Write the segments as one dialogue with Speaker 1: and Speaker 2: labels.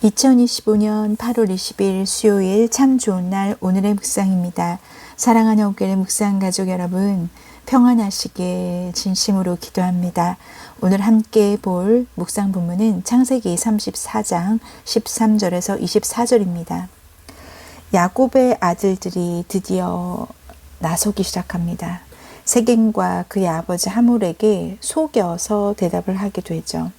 Speaker 1: 2025년 8월 20일 수요일 참 좋은 날 오늘의 묵상입니다. 사랑하는 옥교회 묵상 가족 여러분, 평안하시길 진심으로 기도합니다. 오늘 함께 볼 묵상 본문은 창세기 34장 13절에서 24절입니다. 야곱의 아들들이 드디어 나서기 시작합니다. 세겜과 그의 아버지 하몰에게 속여서 대답을 하게 되죠.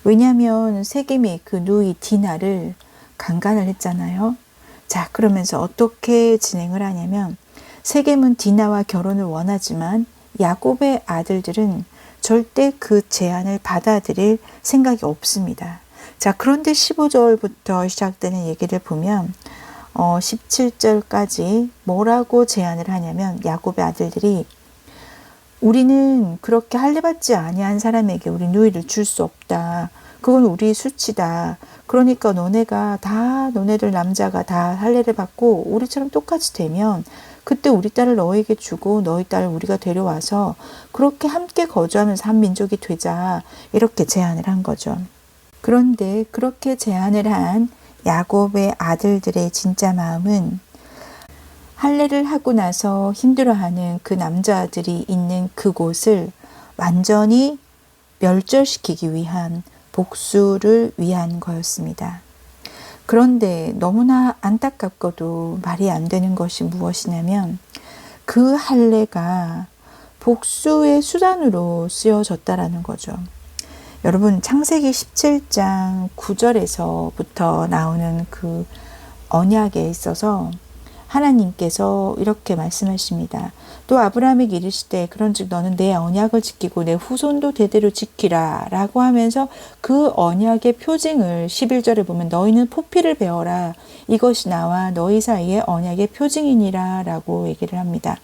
Speaker 1: 왜냐하면 세겜이 그 누이 디나를 강간을 했잖아요. 자, 그러면서 어떻게 진행을 하냐면 세겜은 디나와 결혼을 원하지만 야곱의 아들들은 절대 그 제안을 받아들일 생각이 없습니다. 자, 그런데 15절부터 시작되는 얘기를 보면 17절까지 뭐라고 제안을 하냐면 야곱의 아들들이 우리는 그렇게 할례받지 아니한 사람에게 우리 누이를 줄 수 없다. 그건 우리 수치다. 그러니까 너네들 남자가 다 할례를 받고 우리처럼 똑같이 되면 그때 우리 딸을 너에게 주고 너희 딸을 우리가 데려와서 그렇게 함께 거주하면서 한 민족이 되자. 이렇게 제안을 한 거죠. 그런데 그렇게 제안을 한 야곱의 아들들의 진짜 마음은 할례를 하고 나서 힘들어하는 그 남자들이 있는 그곳을 완전히 멸절시키기 위한 복수를 위한 거였습니다. 그런데 너무나 안타깝고도 말이 안 되는 것이 무엇이냐면 그 할례가 복수의 수단으로 쓰여졌다라는 거죠. 여러분, 창세기 17장 9절에서부터 나오는 그 언약에 있어서 하나님께서 이렇게 말씀하십니다. 또 아브라함에게 이르시되 그런즉 너는 내 언약을 지키고 내 후손도 대대로 지키라 라고 하면서 그 언약의 표징을 11절에 보면 너희는 포피를 베어라 이것이 나와 너희 사이의 언약의 표징이니라 라고 얘기를 합니다.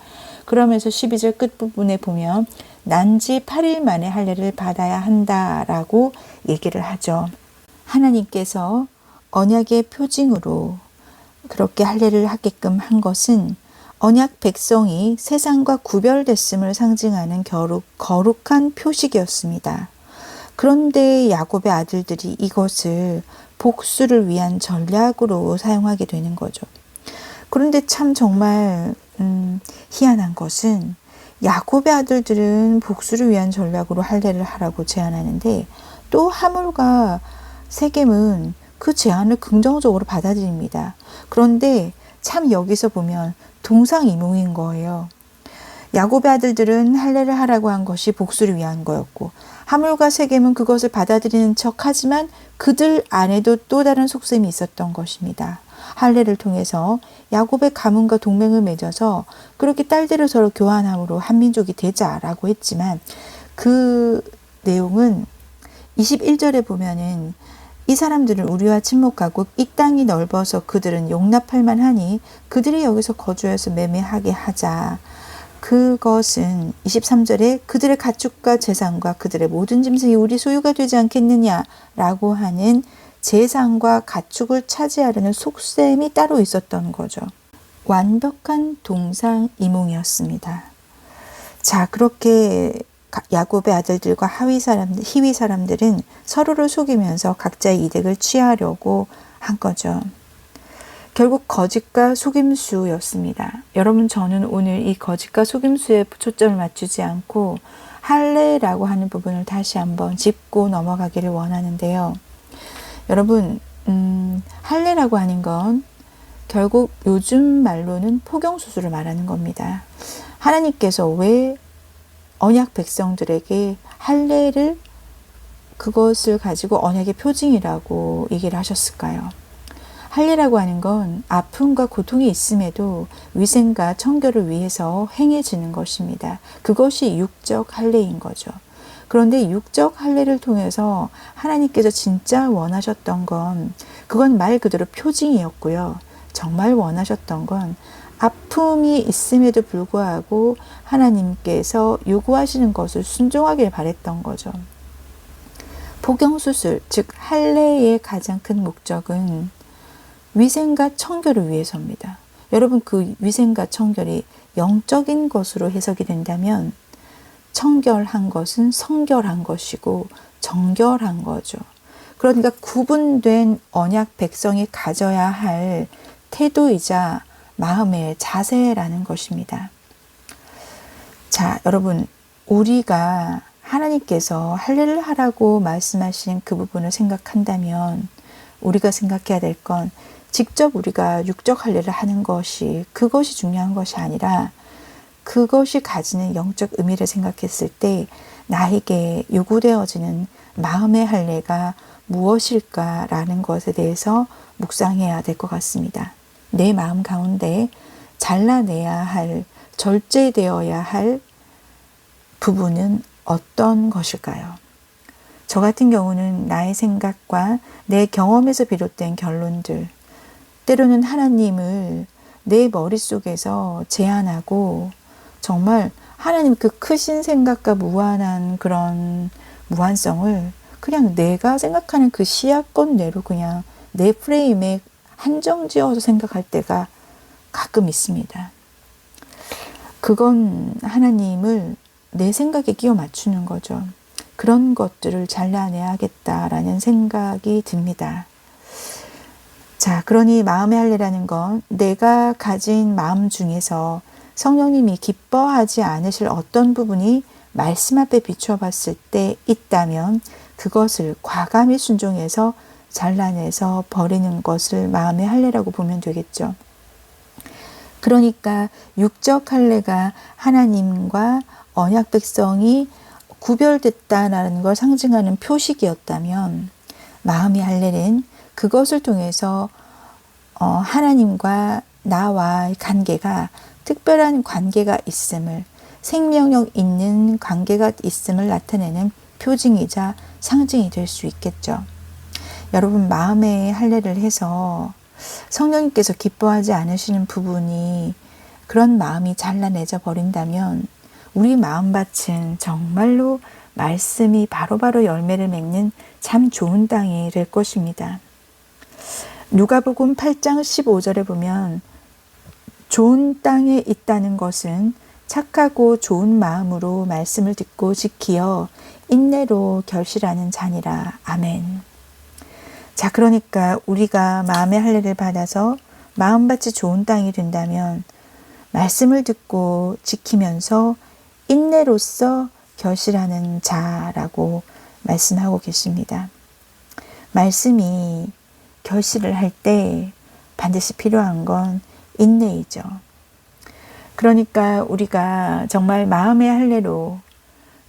Speaker 1: 그러면서 12절 끝부분에 보면 난지 8일 만에 할례를 받아야 한다라고 얘기를 하죠. 하나님께서 언약의 표징으로 그렇게 할례를 하게끔 한 것은 언약 백성이 세상과 구별됐음을 상징하는 거룩한 표식이었습니다. 그런데 야곱의 아들들이 이것을 복수를 위한 전략으로 사용하게 되는 거죠. 그런데 참 정말 희한한 것은 야곱의 아들들은 복수를 위한 전략으로 할례를 하라고 제안하는데 또 하몰과 세겜은 그 제안을 긍정적으로 받아들입니다. 그런데 참 여기서 보면 동상이몽인 거예요. 야곱의 아들들은 할례를 하라고 한 것이 복수를 위한 거였고 하몰과 세겜은 그것을 받아들이는 척하지만 그들 안에도 또 다른 속셈이 있었던 것입니다. 할례를 통해서 야곱의 가문과 동맹을 맺어서 그렇게 딸들을 서로 교환함으로 한민족이 되자라고 했지만 그 내용은 21절에 보면은 이 사람들은 우리와 친목하고 이 땅이 넓어서 그들은 용납할 만하니 그들이 여기서 거주해서 매매하게 하자. 그것은 23절에 그들의 가축과 재산과 그들의 모든 짐승이 우리 소유가 되지 않겠느냐라고 하는 재산과 가축을 차지하려는 속셈이 따로 있었던 거죠. 완벽한 동상이몽이었습니다. 자, 그렇게 야곱의 아들들과 히위 사람들은 서로를 속이면서 각자의 이득을 취하려고 한 거죠. 결국 거짓과 속임수였습니다. 여러분, 저는 오늘 이 거짓과 속임수에 초점을 맞추지 않고 할례라고 하는 부분을 다시 한번 짚고 넘어가기를 원하는데요. 여러분, 할례라고 하는 건 결국 요즘 말로는 포경수술을 말하는 겁니다. 하나님께서 왜 언약 백성들에게 할례를 그것을 가지고 언약의 표징이라고 얘기를 하셨을까요? 할례라고 하는 건 아픔과 고통이 있음에도 위생과 청결을 위해서 행해지는 것입니다. 그것이 육적 할례인 거죠. 그런데 육적 할례를 통해서 하나님께서 진짜 원하셨던 건 그건 말 그대로 표징이었고요. 정말 원하셨던 건 아픔이 있음에도 불구하고 하나님께서 요구하시는 것을 순종하길 바랬던 거죠. 포경수술, 즉 할례의 가장 큰 목적은 위생과 청결을 위해서입니다. 여러분, 그 위생과 청결이 영적인 것으로 해석이 된다면 청결한 것은 성결한 것이고 정결한 거죠. 그러니까 구분된 언약 백성이 가져야 할 태도이자 마음의 자세라는 것입니다. 자, 여러분, 우리가 하나님께서 할례를 하라고 말씀하신 그 부분을 생각한다면 우리가 생각해야 될 건 직접 우리가 육적 할례를 하는 것이 그것이 중요한 것이 아니라 그것이 가지는 영적 의미를 생각했을 때 나에게 요구되어지는 마음의 할례가 무엇일까라는 것에 대해서 묵상해야 될 것 같습니다. 내 마음 가운데 잘라내야 할, 절제되어야 할 부분은 어떤 것일까요? 저 같은 경우는 나의 생각과 내 경험에서 비롯된 결론들, 때로는 하나님을 내 머릿속에서 제안하고 정말 하나님 그 크신 생각과 무한한 그런 무한성을 그냥 내가 생각하는 그 시야권 내로 그냥 내 프레임에 한정지어서 생각할 때가 가끔 있습니다. 그건 하나님을 내 생각에 끼워 맞추는 거죠. 그런 것들을 잘라내야겠다라는 생각이 듭니다. 자, 그러니 마음의 할례라는 건 내가 가진 마음 중에서 성령님이 기뻐하지 않으실 어떤 부분이 말씀 앞에 비춰봤을 때 있다면 그것을 과감히 순종해서 잘라내서 버리는 것을 마음의 할례라고 보면 되겠죠. 그러니까 육적 할례가 하나님과 언약 백성이 구별됐다라는 걸 상징하는 표식이었다면 마음의 할례는 그것을 통해서 하나님과 나와의 관계가 특별한 관계가 있음을, 생명력 있는 관계가 있음을 나타내는 표징이자 상징이 될 수 있겠죠. 여러분, 마음의 할례를 해서 성령님께서 기뻐하지 않으시는 부분이 그런 마음이 잘라내져 버린다면 우리 마음밭은 정말로 말씀이 바로바로 열매를 맺는 참 좋은 땅이 될 것입니다. 누가복음 8장 15절에 보면 좋은 땅에 있다는 것은 착하고 좋은 마음으로 말씀을 듣고 지키어 인내로 결실하는 자니라. 아멘. 자, 그러니까 우리가 마음의 할례를 받아서 마음밭이 좋은 땅이 된다면 말씀을 듣고 지키면서 인내로서 결실하는 자라고 말씀하고 계십니다. 말씀이 결실을 할 때 반드시 필요한 건 인내이죠. 그러니까 우리가 정말 마음의 할례로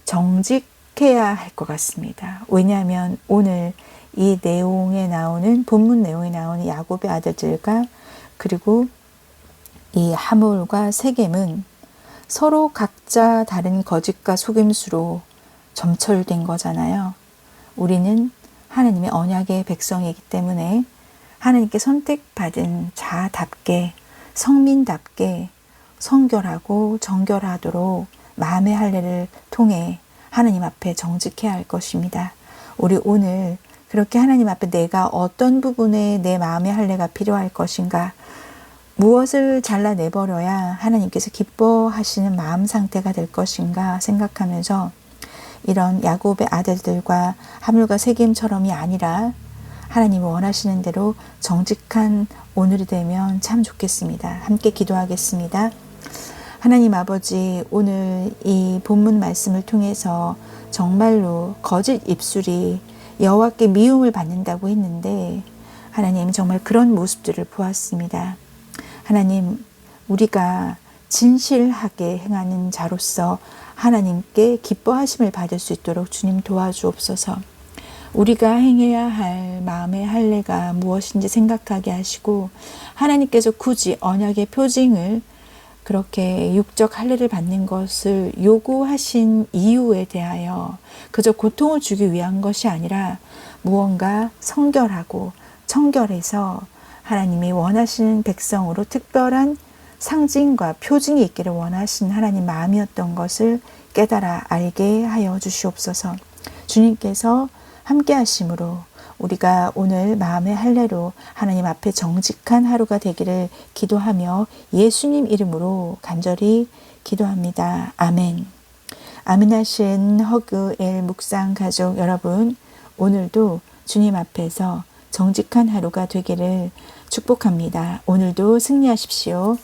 Speaker 1: 정직해야 할 것 같습니다. 왜냐하면 오늘 이 내용에 나오는 본문 내용에 나오는 야곱의 아들들과 그리고 이 하몰과 세겜은 서로 각자 다른 거짓과 속임수로 점철된 거잖아요. 우리는 하나님의 언약의 백성이기 때문에 하나님께 선택받은 자답게 성민답게 성결하고 정결하도록 마음의 할례를 통해 하나님 앞에 정직해야 할 것입니다. 우리 오늘 그렇게 하나님 앞에 내가 어떤 부분에 내 마음의 할례가 필요할 것인가, 무엇을 잘라내버려야 하나님께서 기뻐하시는 마음 상태가 될 것인가 생각하면서 이런 야곱의 아들들과 하물과 세겜처럼이 아니라 하나님이 원하시는 대로 정직한 오늘이 되면 참 좋겠습니다. 함께 기도하겠습니다. 하나님 아버지, 오늘 이 본문 말씀을 통해서 정말로 거짓 입술이 여호와께 미움을 받는다고 했는데 하나님 정말 그런 모습들을 보았습니다. 하나님, 우리가 진실하게 행하는 자로서 하나님께 기뻐하심을 받을 수 있도록 주님 도와주옵소서. 우리가 행해야 할 마음의 할례가 무엇인지 생각하게 하시고 하나님께서 굳이 언약의 표징을 그렇게 육적 할례를 받는 것을 요구하신 이유에 대하여 그저 고통을 주기 위한 것이 아니라 무언가 성결하고 청결해서 하나님이 원하시는 백성으로 특별한 상징과 표징이 있기를 원하신 하나님 마음이었던 것을 깨달아 알게 하여 주시옵소서. 주님께서 함께 하심으로 우리가 오늘 마음의 할례로 하나님 앞에 정직한 하루가 되기를 기도하며 예수님 이름으로 간절히 기도합니다. 아멘. 아멘 하신 허그엘 묵상 가족 여러분, 오늘도 주님 앞에서 정직한 하루가 되기를 축복합니다. 오늘도 승리하십시오.